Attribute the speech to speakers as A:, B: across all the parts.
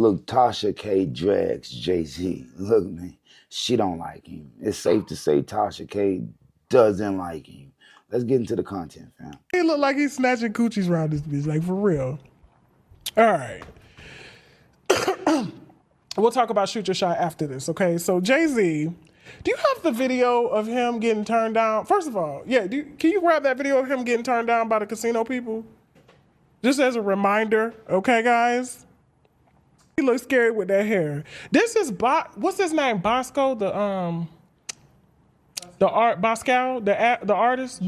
A: Look, Tasha K drags Jay-Z. Look, man, she don't like him. It's safe to say Tasha K doesn't like him. Let's get into the content, fam.
B: He look like he's snatching coochies around this bitch, like for real. All right. We'll talk about Shoot Your Shot after this, okay? So Jay-Z, do you have the video of him getting turned down? First of all, yeah, can you grab that video of him getting turned down by the casino people? Just as a reminder, okay, guys? He looks scary with that hair. This is what's his name? Bosco, the Bosco, the artist,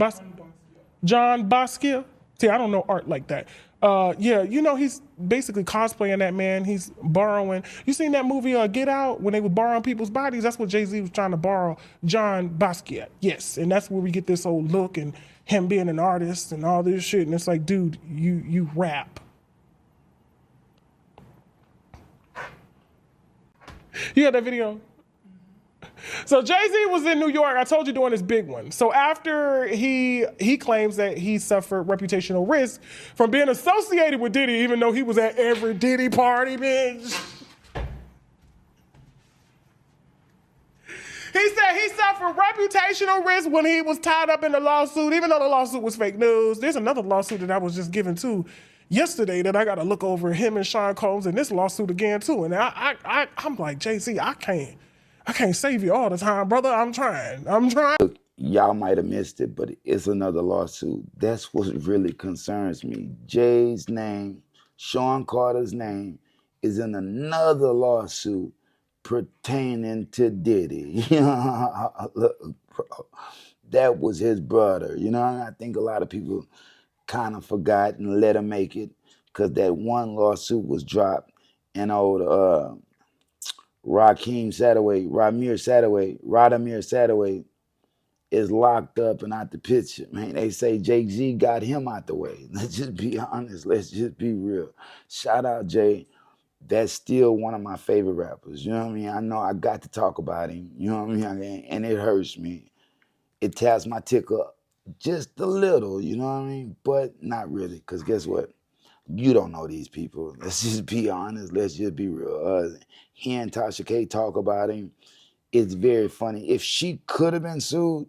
B: John Bosco. See, I don't know art like that. Yeah, you know he's basically cosplaying that man. He's borrowing. You seen that movie Get Out when they were borrowing people's bodies? That's what Jay-Z was trying to borrow John Basquiat. Yes, and that's where we get this old look and him being an artist and all this shit. And it's like, dude, you rap. You got that video? So Jay-Z was in New York, I told you, doing this big one. So after he claims that he suffered reputational risk from being associated with Diddy, even though he was at every Diddy party, bitch. He said he suffered reputational risk when he was tied up in the lawsuit, even though the lawsuit was fake news. There's another lawsuit that I was just given to yesterday that I got to look over, him and Sean Combs in this lawsuit again too. And I'm like, Jay-Z, I can't save you all the time, brother. I'm trying.
A: Look, y'all might have missed it, but it's another lawsuit. That's what really concerns me. Jay's name, Sean Carter's name, is in another lawsuit pertaining to Diddy. Look, bro, that was his brother. You know, and I think a lot of people kind of forgot and let him make it because that one lawsuit was dropped and old Radim Sadaway is locked up and out the picture. Man, they say Jay-Z got him out the way. Let's just be honest. Let's just be real. Shout out Jay. That's still one of my favorite rappers. You know what I mean? I know I got to talk about him. You know what I mean? And it hurts me. It taps my tickle just a little, you know what I mean? But not really, because guess what? You don't know these people. Let's just be honest. Let's just be real. He and Tasha K talk about him. It's very funny. If she could have been sued,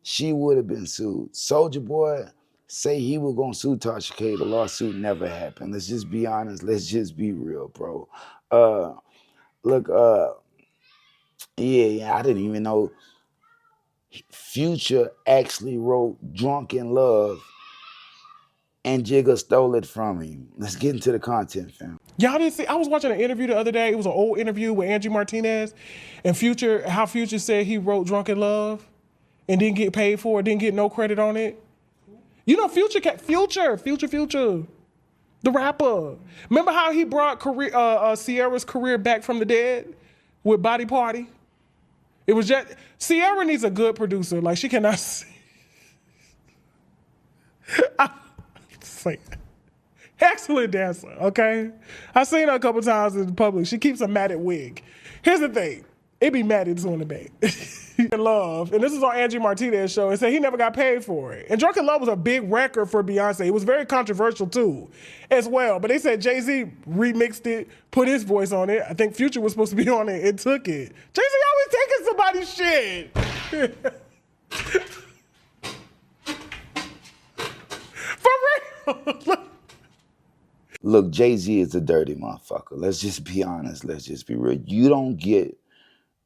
A: she would have been sued. Soulja Boy say he was going to sue Tasha K. The lawsuit never happened. Let's just be honest. Let's just be real, bro. Look, yeah, I didn't even know Future actually wrote Drunk in Love and Jigga stole it from him. Let's get into the content, fam.
B: Y'all didn't see, I was watching an interview the other day. It was an old interview with Angie Martinez and Future, how Future said he wrote Drunk in Love and didn't get paid for it, didn't get no credit on it. You know Future, the rapper. Remember how he brought Sierra's career back from the dead with Body Party? It was just, Sierra needs a good producer. Like, she cannot sing. Excellent dancer, okay? I've seen her a couple times in public. She keeps a matted wig. Here's the thing. It be matted too in the back. In Love, and this is on Angie Martinez's show, and said he never got paid for it. And Drunk in Love was a big record for Beyonce. It was very controversial too, as well. But they said Jay-Z remixed it, put his voice on it. I think Future was supposed to be on it and took it. Jay-Z always taking somebody's shit. For real.
A: Look, Jay-Z is a dirty motherfucker. Let's just be honest. Let's just be real. You don't get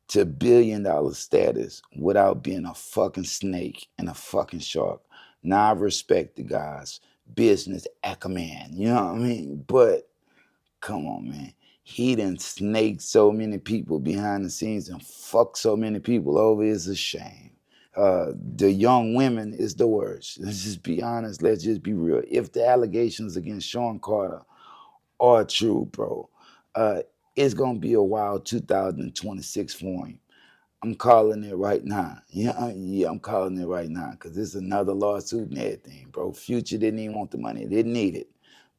A: to $1 billion status without being a fucking snake and a fucking shark. Now, I respect the guy's business acumen, you know what I mean? But, come on, man. He done snaked so many people behind the scenes and fucked so many people over. It's a shame. The young women is the worst. Let's just be honest. Let's just be real. If the allegations against Sean Carter are true, bro, it's going to be a wild 2026 for him. I'm calling it right now. Yeah, I'm calling it right now because it's another lawsuit and everything, bro. Future didn't even want the money. Didn't need it,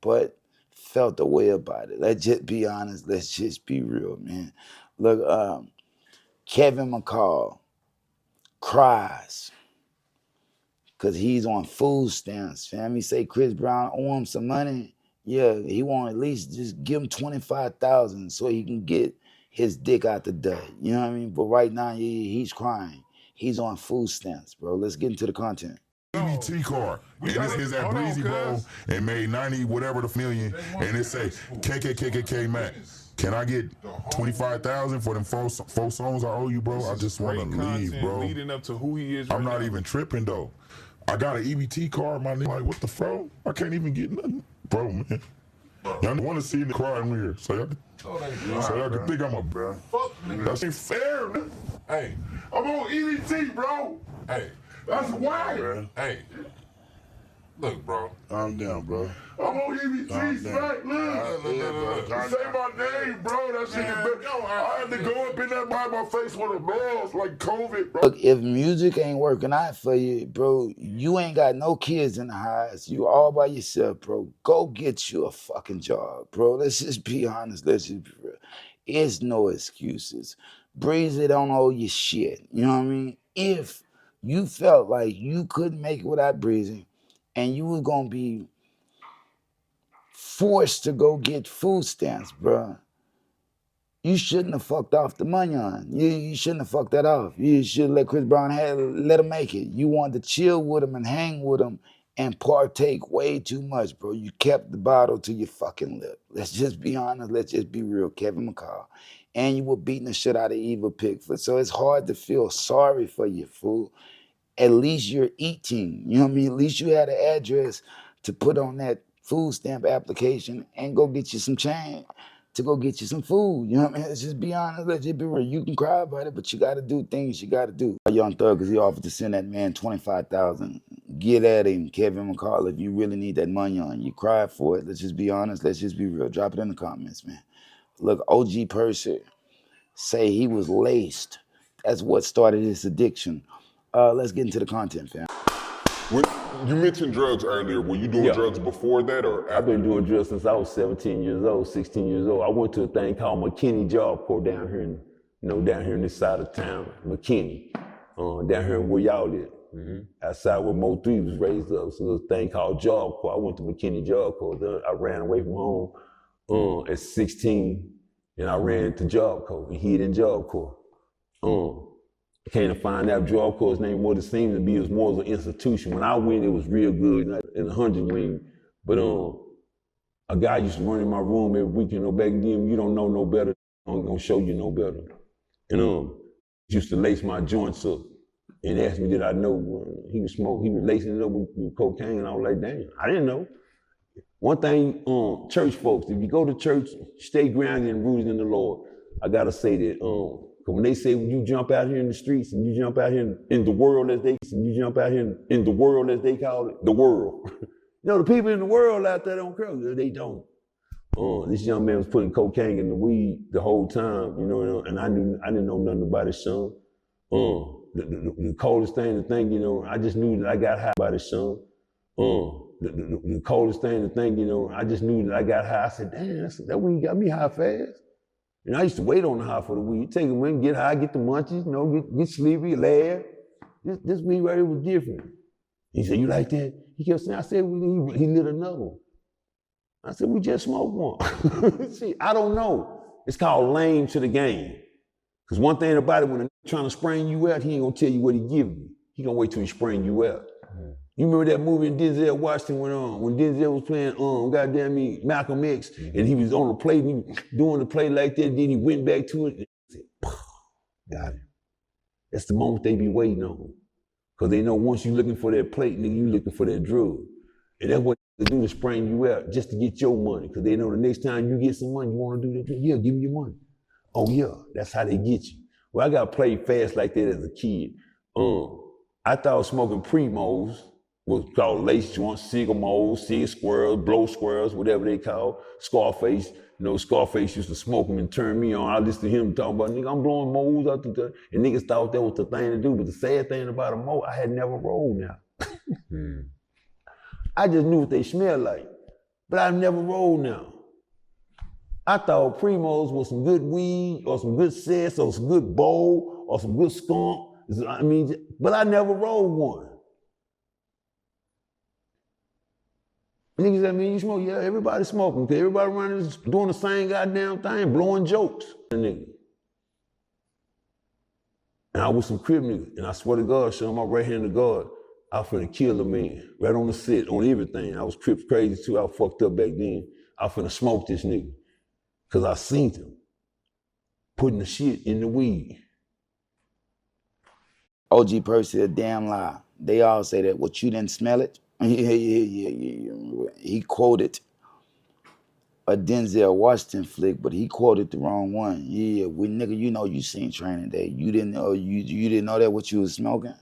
A: but felt a way about it. Let's just be honest. Let's just be real, man. Look, Kevin McCall cries because he's on food stamps, fam. He say Chris Brown owe him some money. Yeah, he want at least just give him 25,000 so he can get his dick out the dirt. You know what I mean? But right now he's crying. He's on food stamps, bro. Let's get into the content.
C: EBT card, and this is at Breezy, bro, and made 90 whatever the million, and it say KKKKK Mac. Can I get 25,000 for them four songs I owe you, bro? I just want to leave, bro.
D: Leading up to who he is.
C: I'm not even tripping though. I got an EBT card, my nigga. Like, what the fuck? I can't even get nothing, bro, man. Y'all want to see me cry in here, so y'all can think I'm a bro.
D: Fuck, nigga.
C: That ain't fair, man.
D: Hey,
C: I'm on EBT, bro.
D: hey,
C: That's why.
E: Bro.
D: hey. Look, bro.
E: Calm down, bro.
C: I'm on EBT,
E: Calm
C: Smack.
E: down.
C: Look. Say my name, bro. That shit is better. I had to go up in that by my face with a mask, like COVID, bro.
A: Look, if music ain't working out for you, bro, you ain't got no kids in the house. You all by yourself, bro. Go get you a fucking job, bro. Let's just be honest. Let's just be real. It's no excuses. Breezy don't owe you shit. You know what I mean? If you felt like you couldn't make it without Breezy and you was gonna be forced to go get food stamps, bro, you shouldn't have fucked off the money on. You shouldn't have fucked that off. You should let Chris Brown let him make it. You wanted to chill with him and hang with him and partake way too much, bro. You kept the bottle to your fucking lip. Let's just be honest. Let's just be real, Kevin McCall. And you were beating the shit out of Eva Pickford. So it's hard to feel sorry for you, fool. At least you're eating. You know what I mean? At least you had an address to put on that food stamp application and go get you some change to go get you some food. You know what I mean? Let's just be honest. Let's just be real. You can cry about it, but you got to do things you got to do. Young Thug, because he offered to send that man 25,000. Get at him, Kevin McCall, if you really need that money on you. Cry for it. Let's just be honest. Let's just be real. Drop it in the comments, man. Look, OG Percy say he was laced. That's what started his addiction. Let's get into the content, fam.
C: When you mentioned drugs earlier, were you doing drugs before that or after?
F: I've been doing drugs since I was 17 years old, 16 years old. I went to a thing called McKinney Job Corps down here in this side of town, McKinney, down here where y'all live. Outside where Mo 3 was raised up. So there's a thing called Job Corps. I went to McKinney Job Corps. Then I ran away from home at 16, and I ran to Job Corps and hid in Job Corps. Came to find out Job Corps' name, what it seemed to be, was more of an institution. When I went, it was real good in the 100 wing. But a guy used to run in my room every week, back then, you don't know no better, I'm gonna show you no better. And used to lace my joints up and asked me did I know he was lacing it up with cocaine, and I was like, damn, I didn't know. One thing, church folks, if you go to church, stay grounded and rooted in the Lord. I gotta say that, when they say when you jump out here in the streets and you jump out here in the world as they call it, the world. The people in the world out there don't care. They don't. This young man was putting cocaine in the weed the whole time, and I didn't know nothing about his son. The coldest thing to think, I just knew that I got high by his son. The coldest thing to think, I just knew that I got high. I said, damn, that weed got me high fast. And I used to wait on the high for the weed. Take him in, get high, get the munchies, get sleepy, laugh. This weed right here was different. He said, you like that? He kept saying, I said, he lit another one. I said, we just smoked one. See, I don't know. It's called lame to the game. Because one thing about it, when a trying to spring you out, he ain't gonna tell you what he giving you. He gonna wait till he spring you out. You remember that movie in Denzel Washington when Denzel was playing Malcolm X, and he was on the plate, and he was doing the play like that, and then he went back to it, and said, got him. That's the moment they be waiting on. Because they know once you're looking for that plate, nigga, you looking for that drug. And that's what they do to spring you out, just to get your money. Because they know the next time you get some money, you want to do that drug. Yeah, give me your money. Oh yeah, that's how they get you. Well, I got played fast like that as a kid. I thought smoking Primos was called lace joints, cigar moles, cig squirrels, blow squirrels, whatever they call. Scarface, Scarface used to smoke them and turn me on. I listened to him talk about, nigga, I'm blowing moles out the and niggas thought that was the thing to do. But the sad thing about a mole, I had never rolled now. I just knew what they smelled like, but I've never rolled now. I thought Primos was some good weed or some good cess or some good bowl or some good skunk. But I never rolled one. Niggas that mean you smoke, yeah, everybody smoking. Cause everybody around is doing the same goddamn thing, blowing jokes. Nigga. And I was some crib niggas, and I swear to God, show my right hand to God, I finna kill a man, right on the set, on everything. I was crip crazy too, I was fucked up back then. I finna smoke this nigga. Cause I seen him putting the shit in the weed.
A: OG Percy a damn lie. They all say that. What, you didn't smell it? Yeah. He quoted a Denzel Washington flick, but he quoted the wrong one. Yeah, nigga, you know you seen Training Day. You didn't know you didn't know that what you was smoking?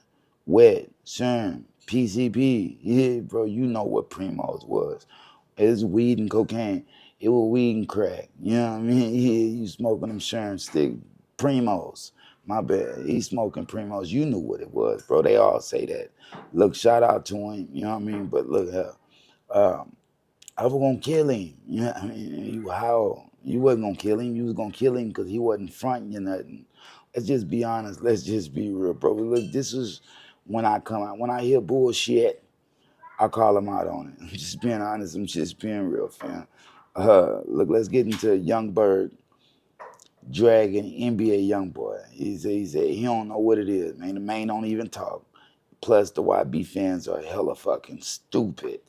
A: Wet, Sherm, PCP. Yeah, bro, you know what Primos was. It's weed and cocaine. It was weed and crack. You know what I mean? Yeah, you smoking them Sherm stick Primos. My bad. He smoking Primos. You knew what it was, bro. They all say that. Look, shout out to him. You know what I mean? But look here. I was gonna kill him. You know what I mean? You wasn't gonna kill him. You was gonna kill him because he wasn't fronting you nothing. Let's just be honest. Let's just be real, bro. Look, this is when I come out. When I hear bullshit, I call him out on it. I'm just being honest. I'm just being real, fam. Look, let's get into young Berg dragging NBA YoungBoy. He said he don't know what it is, man. The man don't even talk. Plus, the YB fans are hella fucking stupid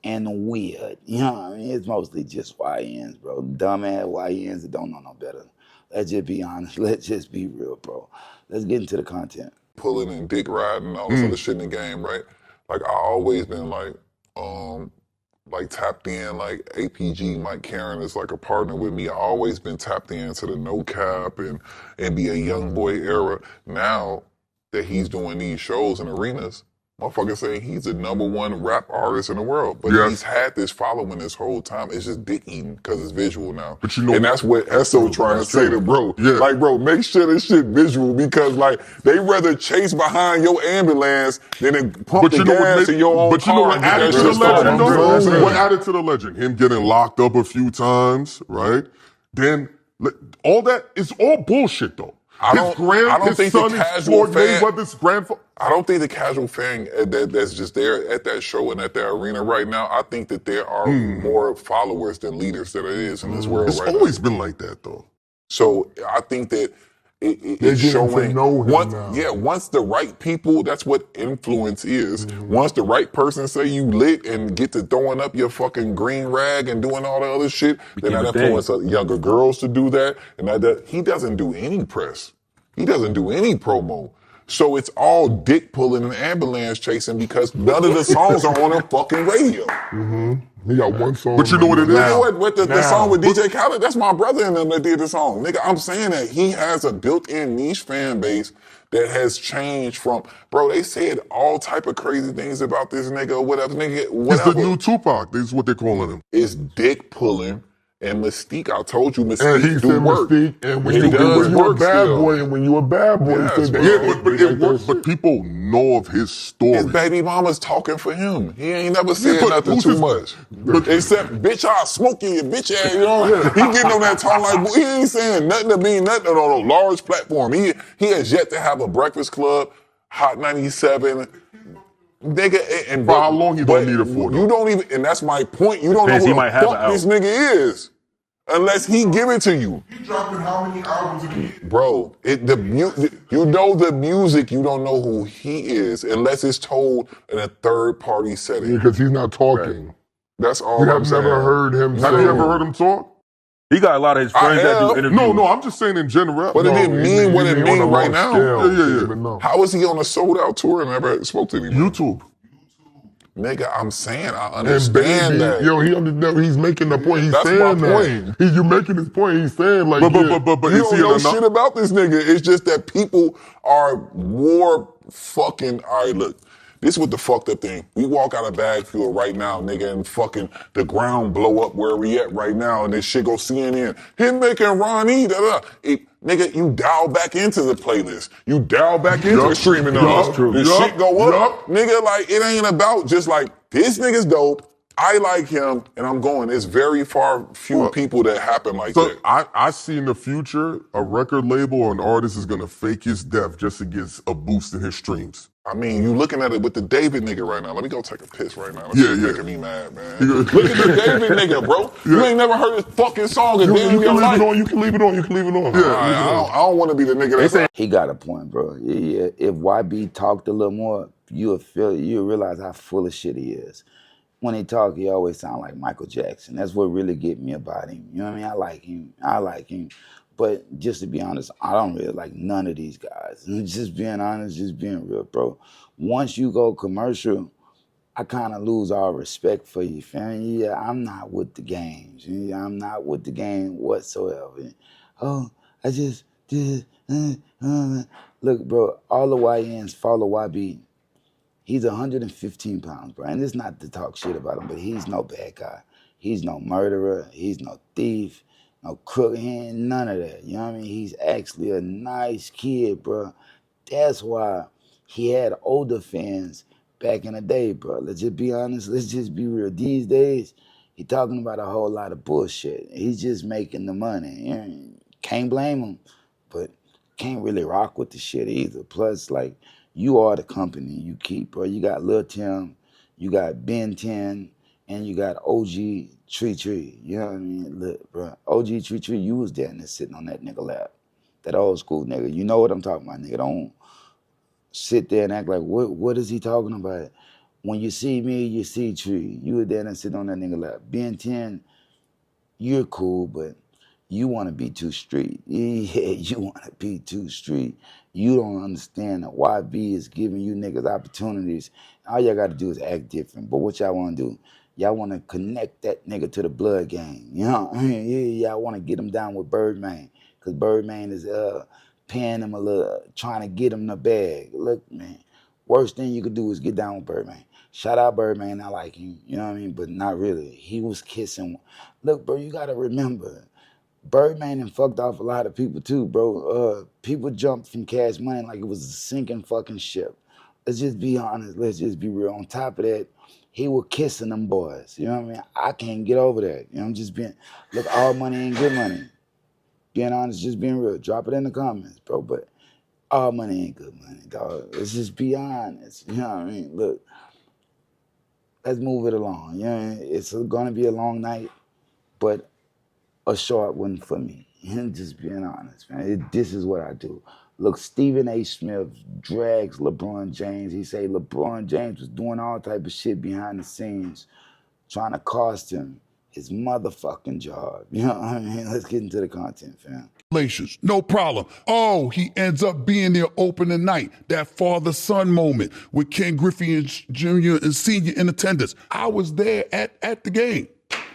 A: and weird. You know what I mean? It's mostly just YNs, bro. Dumbass YNs that don't know no better. Let's just be honest. Let's just be real, bro. Let's get into the content.
D: Pulling and dick riding and all this other shit in the game, right? Like I always been like tapped in, like APG, Mike Karen is like a partner with me. I always been tapped into the no cap and NBA YoungBoy era. Now that he's doing these shows and arenas, motherfucker saying he's the #1 rap artist in the world. But he's had this following this whole time. It's just dick eating because it's visual now.
C: But you know,
D: and that's what Esso trying to say to bro.
C: Yeah.
D: Like, bro, make sure this shit visual because like they rather chase behind your ambulance than to pump the gas in your own
C: But you know
D: car
C: what
D: and get
C: added
D: that
C: to the
D: shit started.
C: legend,
D: You know what I'm
C: though?
D: saying?
C: What added to the legend? Him getting locked up a few times, right? Then all that is all bullshit, though.
D: I don't think the casual fan.
C: Mayweather's grandfather.
D: I don't think the casual fan that's just there at that show and at that arena right now. I think that there are more followers than leaders that it is in this world
C: It's
D: right now.
C: always been like that, though.
D: So I think that it's
E: getting
D: showing.
E: to know him
D: once,
E: now.
D: once the right people, that's what influence is. Once the right person say you lit and get to throwing up your fucking green rag and doing all the other shit, then that influence younger girls to do that. And he doesn't do any press. He doesn't do any promo. So it's all dick pulling and ambulance chasing because none of the songs are on a fucking radio.
E: He got one song.
C: But you know what it is?
D: You know what the song with DJ Khaled, that's my brother and them that did the song. Nigga, I'm saying that he has a built-in niche fan base that has changed from, bro, they said all type of crazy things about this nigga or whatever. Nigga, whatever.
C: He's the new Tupac. This is what they're calling him.
D: It's dick pulling and Mystique. I told you Mystique
E: And he
D: do
E: said
D: work.
E: Mystique, and when
D: He
E: you
D: does
E: a
D: work
E: bad
D: still.
E: boy, and when you a bad boy,
D: Yes,
E: he said
D: bro.
E: that.
C: Yeah, but it works. But people know of his story.
D: His baby mama's talking for him. He ain't never said
C: but
D: nothing
C: who's
D: too
C: his-
D: much. Except, bitch, I'll smoke you, bitch ass. You know, he getting on that tone like, he ain't saying nothing to be nothing on a large platform. He has yet to have a Breakfast Club, Hot 97. Nigga, and
C: For how long you don't need it for, though?
D: You don't even, and that's my point. You don't know
G: He
D: who
G: might
D: the
G: have
D: fuck
G: an
D: this nigga is. Unless he give it to you.
E: He dropping how many albums a year?
D: Bro, you know the music, you don't know who he is unless it's told in a third-party setting.
E: Because he's not talking.
D: That's all
E: You
D: I'm
E: have
D: saying.
E: never heard him
C: Have
E: say.
C: you ever heard him talk?
G: He got a lot of his friends that do
D: have.
G: interviews.
C: No, I'm just saying in general.
D: But it didn't mean what it mean right now.
C: Yeah.
D: How is he on a sold-out tour and never spoke to anybody?
C: YouTube.
D: Nigga, I'm saying I
E: And
D: understand that.
E: yo, he's making the point. He's
D: That's
E: saying
D: my
E: that.
D: point.
E: You're making his point. He's saying like,
C: But
D: You
C: is he
D: don't know
C: enough?
D: shit about this nigga. It's just that people are more fucking. All right, look. This is what the fucked up thing. We walk out of Bag Fuel right now, nigga, and fucking the ground blow up where we at right now, and this shit go CNN. Him making Ronnie, nigga, you dial back into the playlist. You dial back into the streaming numbers. The shit go up. Nigga, like, it ain't about just like, this nigga's dope. I like him, and I'm going. It's very few people that happen like
E: So
D: that.
E: I see in the future a record label or an artist is gonna fake his death just to get a boost in his streams.
D: I mean, you looking at it with the David nigga right now. Let me go take a piss right now.
E: Yeah,
D: You're
E: yeah.
D: making me mad, man. Look at the David nigga, bro. You
E: Yeah.
D: ain't never heard his fucking song a day in
E: You
D: your
E: can leave
D: life.
E: it on. You can leave it on. You can leave it on.
D: All right, I don't want to be the nigga that's like,
A: He got a point, bro. Yeah, if YB talked a little more, you'll realize how full of shit he is. When he talk, he always sound like Michael Jackson. That's what really get me about him. You know what I mean? I like him. But just to be honest, I don't really like none of these guys. Just being honest, just being real, bro. Once you go commercial, I kind of lose all respect for you, fam. Yeah, I'm not with the games. I'm not with the game whatsoever. Oh, I just did. Look, bro, all the YNs follow YB. He's 115 pounds, bro. And it's not to talk shit about him, but he's no bad guy. He's no murderer. He's no thief, no crook. He ain't none of that. You know what I mean? He's actually a nice kid, bro. That's why he had older fans back in the day, bro. Let's just be honest. Let's just be real. These days, he talking about a whole lot of bullshit. He's just making the money. You know, can't blame him, but can't really rock with the shit either. Plus, like, you are the company you keep, bro. You got Lil Tim, you got Ben 10, and you got OG Tree. You know what I mean? Look, bro, OG Tree, you was down there sitting on that nigga lap. That old school nigga. You know what I'm talking about, nigga. Don't sit there and act like, what is he talking about? When you see me, you see Tree. You were there and sitting on that nigga lap. Ben 10, you're cool, but you want to be too street. Yeah, you want to be too street. You don't understand that YB is giving you niggas opportunities. All y'all got to do is act different. But what y'all want to do? Y'all want to connect that nigga to the blood gang. You know what I mean? Yeah, y'all want to get him down with Birdman. Because Birdman is paying him a little, trying to get him the bag. Look, man, worst thing you could do is get down with Birdman. Shout out Birdman, I like him, you know what I mean? But not really. He was kissing. Look, bro, you got to remember, Birdman and fucked off a lot of people too, bro. People jumped from Cash Money like it was a sinking fucking ship. Let's just be honest. Let's just be real. On top of that, he was kissing them boys. You know what I mean? I can't get over that. You know, I'm just being, look, all money ain't good money. Being honest, just being real. Drop it in the comments, bro. But all money ain't good money, dog. Let's just be honest. You know what I mean? Look, let's move it along. You know what I mean? It's gonna be a long night, but a short one for me. Just being honest, man. This is what I do. Look, Stephen A. Smith drags LeBron James. He say LeBron James was doing all type of shit behind the scenes, trying to cost him his motherfucking job. You know what I mean? Let's get into the content, fam.
H: No problem. Oh, he ends up being there opening night. That father-son moment with Ken Griffey and Jr. and Senior in attendance. I was there at the game,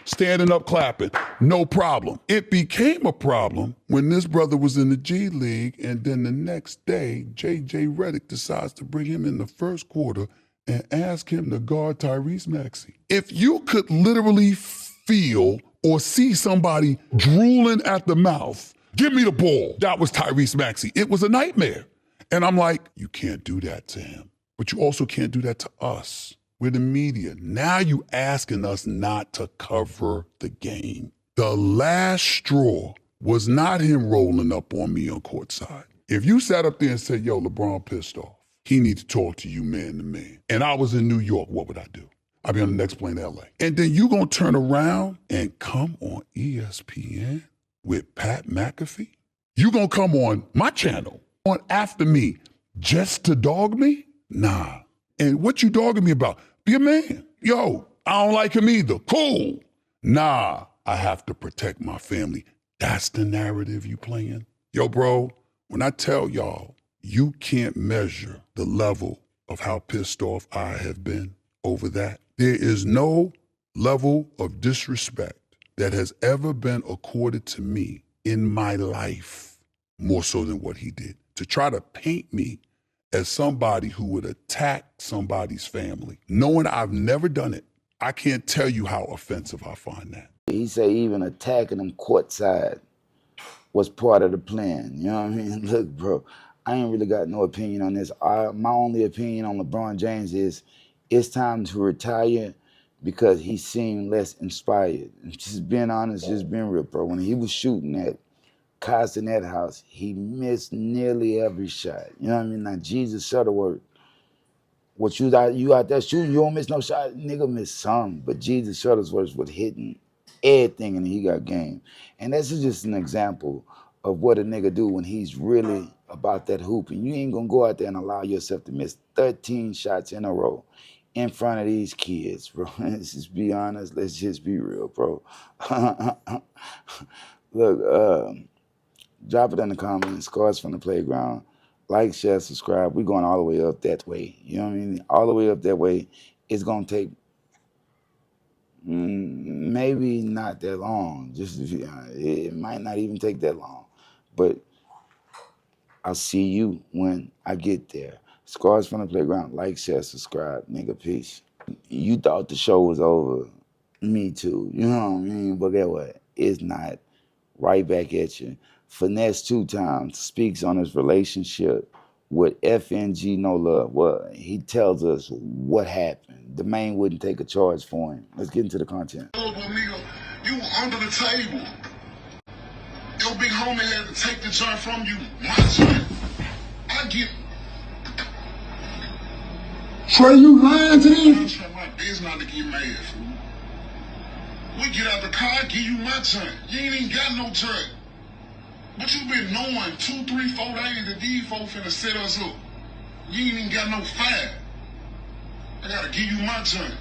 H: standing up clapping. No problem. It became a problem when this brother was in the G League, and then the next day, J.J. Redick decides to bring him in the first quarter and ask him to guard Tyrese Maxey. If you could literally feel or see somebody drooling at the mouth, give me the ball. That was Tyrese Maxey. It was a nightmare. And I'm like, you can't do that to him. But you also can't do that to us. We're the media. Now you asking us not to cover the game. The last straw was not him rolling up on me on courtside. If you sat up there and said, yo, LeBron pissed off, he needs to talk to you man to man, and I was in New York, what would I do? I'd be on the next plane to LA. And then you gonna turn around and come on ESPN with Pat McAfee? You gonna come on my channel, on After Me, just to dog me? Nah. And what you dogging me about? Be a man. Yo, I don't like him either. Cool. Nah, I have to protect my family. That's the narrative you playing? Yo, bro, when I tell y'all, you can't measure the level of how pissed off I have been over that. There is no level of disrespect that has ever been accorded to me in my life, more so than what he did. To try to paint me as somebody who would attack somebody's family, knowing I've never done it, I can't tell you how offensive I find that.
A: He say even attacking them courtside was part of the plan. You know what I mean? Look, bro, I ain't really got no opinion on this. My only opinion on LeBron James is it's time to retire because he seemed less inspired. Just being honest, just being real, bro. When he was shooting at Costa in that house, he missed nearly every shot. You know what I mean? Now, Jesus Shuttleworth, what you out there shooting, you don't miss no shot. Nigga miss some, but Jesus Shuttlesworth was hitting everything and he got game. And this is just an example of what a nigga do when he's really about that hooping. You ain't gonna go out there and allow yourself to miss 13 shots in a row in front of these kids, bro. Let's just be honest. Let's just be real, bro. Look, drop it in the comments. Scars from the playground. Like, share, subscribe. We're going all the way up that way. You know what I mean? All the way up that way. It's going to take maybe not that long. It might not even take that long. But I'll see you when I get there. Scars from the playground. Like, share, subscribe. Nigga, peace. You thought the show was over. Me too. You know what I mean? But guess what? It's not. Right back at you. Finesse 2 times speaks on his relationship with FNG NoLove. Well, he tells us what happened. The man wouldn't take a charge for him. Let's get into the content.
I: Nigga, you were under the table. Your big homie had to take the joint from you. My joint. I get.
E: Trey, you lying to me?
I: I'm trying my business not to get mad, fool. We get out the car, I give you my joint. You ain't even got no joint. But you been knowing 2, 3, 4 days that these folks finna set us up. You ain't even got no fire. I gotta give you my joint.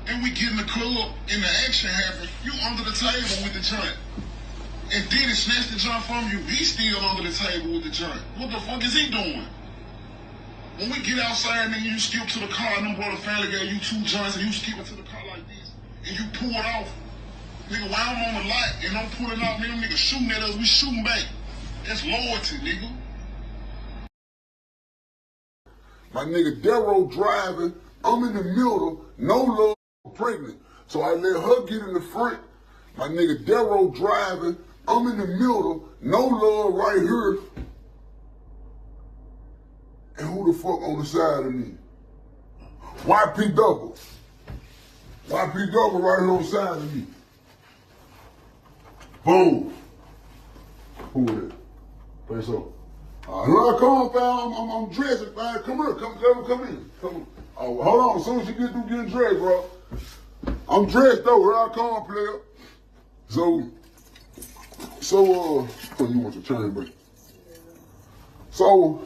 I: And we get in the club, and the action happen. You under the table with the joint. And then he snatched the joint from you. He's still under the table with the joint. What the fuck is he doing? When we get outside and then you skip to the car and them brother family gave you 2 joints and you skip it to the car like this and you pull it off. Nigga, while I'm on the lot and I'm pulling out, them niggas shooting at us, we shooting back. That's loyalty, nigga.
E: My nigga Darrow driving, I'm in the middle, NoLove pregnant. So I let her get in the front. My nigga Darrow driving, I'm in the middle, NoLove right here. And who the fuck on the side of me? YP double. YP double right here on the side of me. Boom. Who is it? Face up. Here I come, fam. I'm dressing, fam. Come here. Come in. Come. Oh, hold on. As soon as you get through getting dressed, bro. I'm dressed though. Here I come, player. So, oh, you want your chain back? So,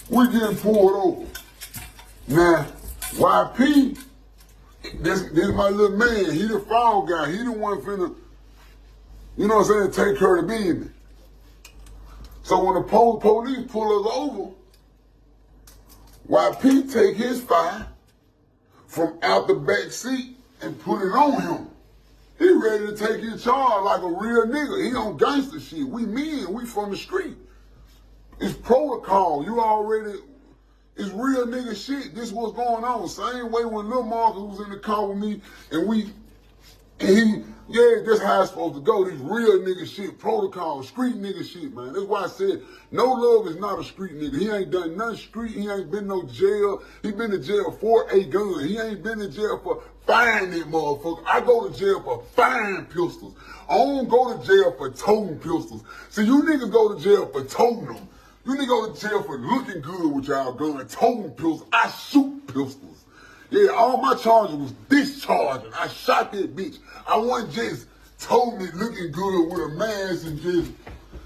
E: we getting pulled over. Now, YP, this my little man. He the fall guy. He the one finna, you know what I'm saying, take care of the business. So when the police pull us over, YP take his fire from out the back seat and put it on him. He ready to take his charge like a real nigga. He on gangster shit. We men, we from the street. It's protocol. You already, it's real nigga shit. This what's going on. Same way when Lil Marcus was in the car with me and that's how it's supposed to go. This real nigga shit, protocol, street nigga shit, man. That's why I said NoLove is not a street nigga. He ain't done nothing street. He ain't been no jail. He been to jail for a gun. He ain't been to jail for firing that motherfucker. I go to jail for firing pistols. I don't go to jail for toting pistols. See, you niggas go to jail for toting them. You niggas go to jail for looking good with y'all gun, toting pistols. I shoot pistols. Yeah, all my charges was discharging. I shot that bitch. I wasn't just totally looking good with a mask and just,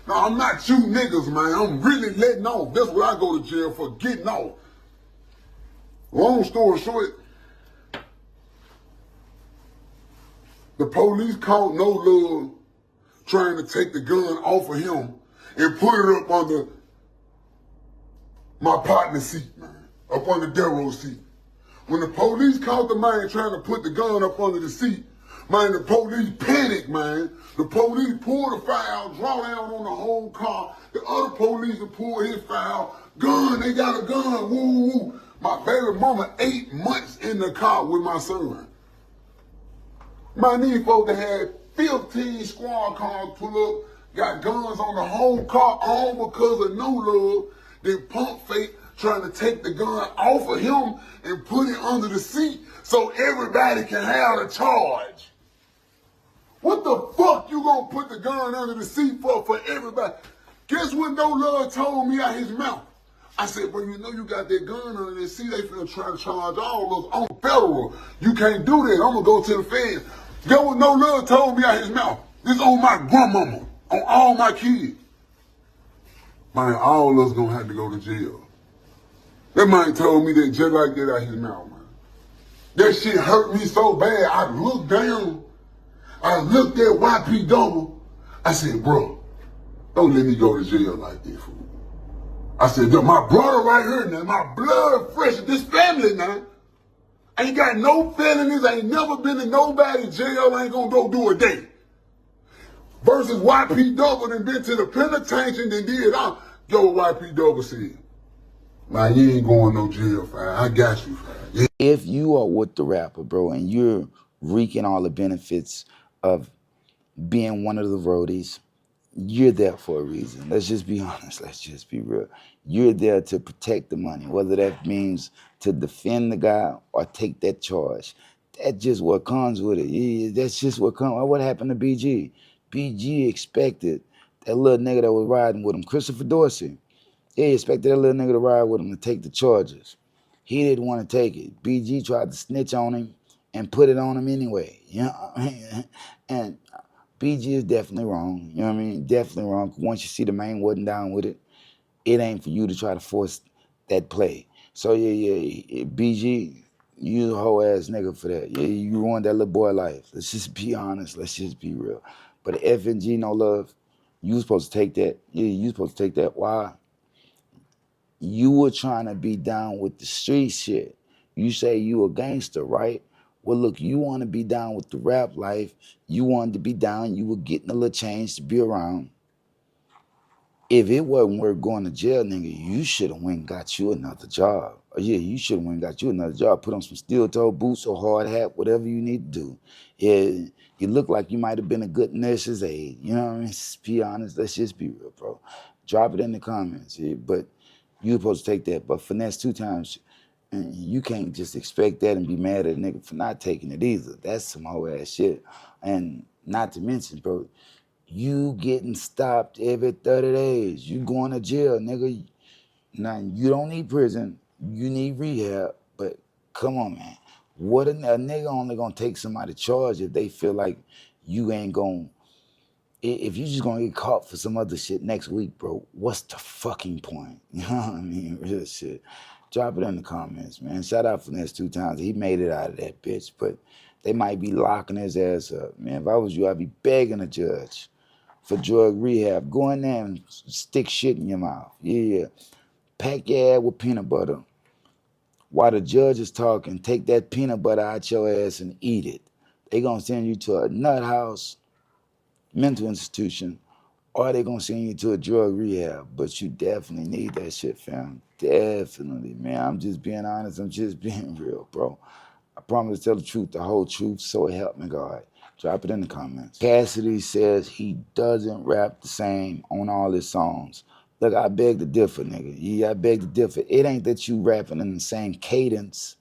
E: no, I'm not you niggas, man. I'm really letting off. That's what I go to jail for, getting off. Long story short, the police caught NoLove trying to take the gun off of him and put it up under my partner's seat, man. Up under Darrow's seat. When the police caught the man trying to put the gun up under the seat, man, the police panicked, man. The police pulled the fire out, draw down on the whole car. The other police pulled his fire out. Gun, they got a gun, woo, woo. My baby mama 8 months in the car with my son. My these folks that had 15 squad cars pull up, got guns on the whole car, all because of NoLove. They pump fake, trying to take the gun off of him and put it under the seat so everybody can have the charge. What the fuck you gonna put the gun under the seat for everybody? Guess what NoLove told me out his mouth? I said, bro, you know you got that gun under the seat, they finna try to charge all those on federal. You can't do that, I'm gonna go to the feds. Guess what NoLove told me out his mouth? This on my grandmama, on all my kids. Man, all of us gonna have to go to jail. That man told me that just like that out his mouth, man. That shit hurt me so bad, I looked down, I looked at YP Double, I said, bro, don't let me go to jail like this, fool. I said, my brother right here now, my blood fresh, this family now. Ain't got no felonies, ain't never been in nobody's jail, ain't gonna go do a day. Versus YP Double and been to the penitentiary and did all. Yo, what YP Double said, man, you ain't going no jail, fam. I got you, fam. Yeah.
A: If you are with the rapper, bro, and you're reaping all the benefits of being one of the roadies, you're there for a reason. Let's just be honest. Let's just be real. You're there to protect the money, whether that means to defend the guy or take that charge. That's just what comes with it. Yeah, that's just what comes. What happened to BG? BG expected that little nigga that was riding with him, Christopher Dorsey. Yeah, he expected that little nigga to ride with him to take the charges. He didn't want to take it. BG tried to snitch on him and put it on him anyway. You know what I mean? And BG is definitely wrong. You know what I mean? Definitely wrong. Once you see the man wasn't down with it, it ain't for you to try to force that play. So yeah, BG, you a whole ass nigga for that. Yeah, you ruined that little boy life. Let's just be honest. Let's just be real. But FNG NoLove, you supposed to take that. Yeah, you supposed to take that. Why? You were trying to be down with the street shit. You say you a gangster, right? Well, look, you want to be down with the rap life. You wanted to be down. You were getting a little change to be around. If it wasn't worth going to jail, nigga, you should have went and got you another job. Yeah, you should have went and got you another job. Put on some steel-toe boots or hard hat, whatever you need to do. Yeah, you look like you might have been a good nurse's aide. You know what I mean? Just be honest. Let's just be real, bro. Drop it in the comments. Yeah? But you're supposed to take that. But finesse 2 times, and you can't just expect that and be mad at a nigga for not taking it either. That's some whole ass shit. And not to mention, bro, you getting stopped every 30 days. You going to jail, nigga. Now, you don't need prison. You need rehab. But come on, man. What a nigga only gonna take somebody charge if they feel like you ain't gonna, if you just gonna get caught for some other shit next week, bro, what's the fucking point? You know what I mean? Real shit. Drop it in the comments, man. Shout out Finesse 2 times. He made it out of that bitch, but they might be locking his ass up. Man, if I was you, I'd be begging a judge for drug rehab. Go in there and stick shit in your mouth. Yeah. Pack your ass with peanut butter. While the judge is talking, take that peanut butter out your ass and eat it. They gonna send you to a nut house, mental institution, or they gonna send you to a drug rehab. But you definitely need that shit, fam. Definitely, man. I'm just being honest. I'm just being real, bro. I promise to tell the truth, the whole truth, so help me God. Drop it in the comments. Cassidy says he doesn't rap the same on all his songs. Look, I beg to differ, nigga. Yeah, I beg to differ. It ain't that you rapping in the same cadence.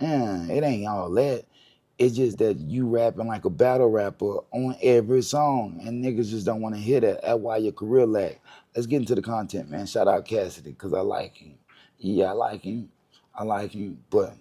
A: It ain't all that. It's just that you rapping like a battle rapper on every song, and niggas just don't want to hear that. That's why your career lag. Let's get into the content, man. Shout out Cassidy, because I like him. Yeah, I like him. I like him, but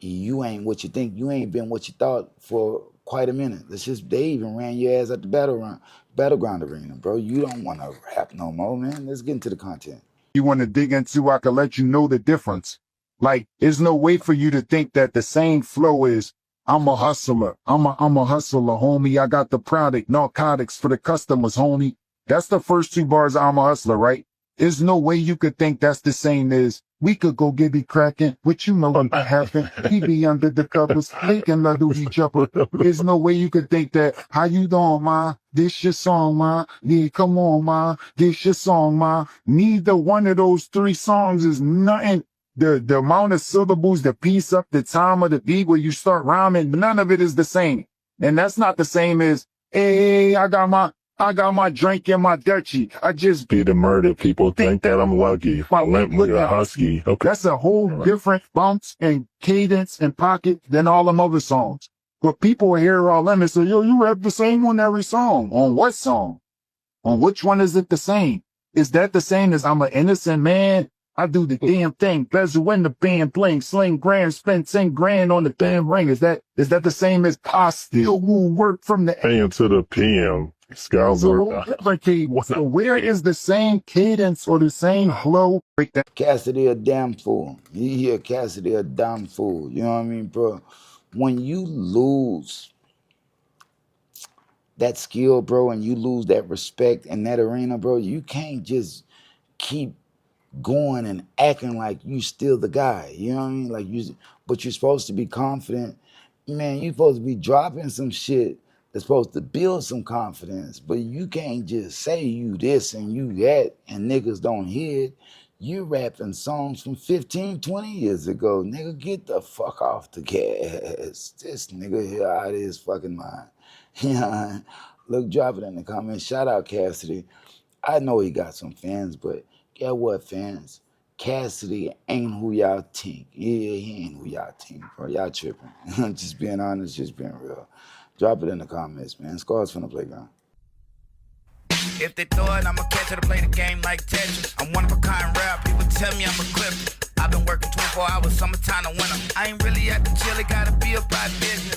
A: you ain't what you think. You ain't been what you thought for quite a minute. They even ran your ass at the battleground arena, bro. You don't want to rap no more, man. Let's get into the content.
J: You want to dig into, I can let you know the difference. Like, there's no way for you to think that the same flow is, I'm a hustler. I'm a hustler, homie. I got the product, narcotics for the customers, homie. That's the first 2 bars of I'm a hustler, right? There's no way you could think that's the same as, we could go get it cracking, which you know what happened. He be under the covers, making love to each other. There's no way you could think that, how you doing, ma? This your song, ma. Yeah, come on, ma. This your song, ma. Neither one of those 3 songs is nothing. The amount of syllables, the piece up, the time of the beat where you start rhyming, none of it is the same. And that's not the same as, hey, I got my, I got my drink and my Dutchie. I just
C: Be the murder. People think that I'm lucky.
J: my
C: Limp
J: look
C: like a
J: at
C: husky. Okay.
J: That's a whole different bounce and cadence and pocket than all them other songs. But people hear all them and say, yo, you rap the same on every song. On what song? On which one is it the same? Is that the same as I'm an innocent man? I do the damn thing. Bezel when the band playing, sling grand, spend 10 grand on the damn ring. Is that the same as I still will work from the
C: AM to the PM. Scouser.
J: So where is the same cadence or the same flow? Break that.
A: Cassidy a damn fool. You hear Cassidy a damn fool. You know what I mean, bro? When you lose that skill, bro, and you lose that respect in that arena, bro, you can't just keep going and acting like you still the guy. You know what I mean? Like but you're supposed to be confident. Man, you're supposed to be dropping some shit that's supposed to build some confidence. But you can't just say you this and you that and niggas don't hear it. You rapping songs from 15, 20 years ago. Nigga, get the fuck off the gas. This nigga here out of his fucking mind. You know, look, drop it in the comments. Shout out Cassidy. I know he got some fans, but get what, fans? Cassidy ain't who y'all think. Yeah, he ain't who y'all think, bro. Y'all tripping. Just being honest, just being real. Drop it in the comments, man. Scars from the playground.
K: If they throw it, I'ma catch it to play the game like Tetris. I'm one of a kind rap, people tell me I'm a clip. I've been working 24 hours, summertime to winter. I ain't really at the chill, it gotta be about business.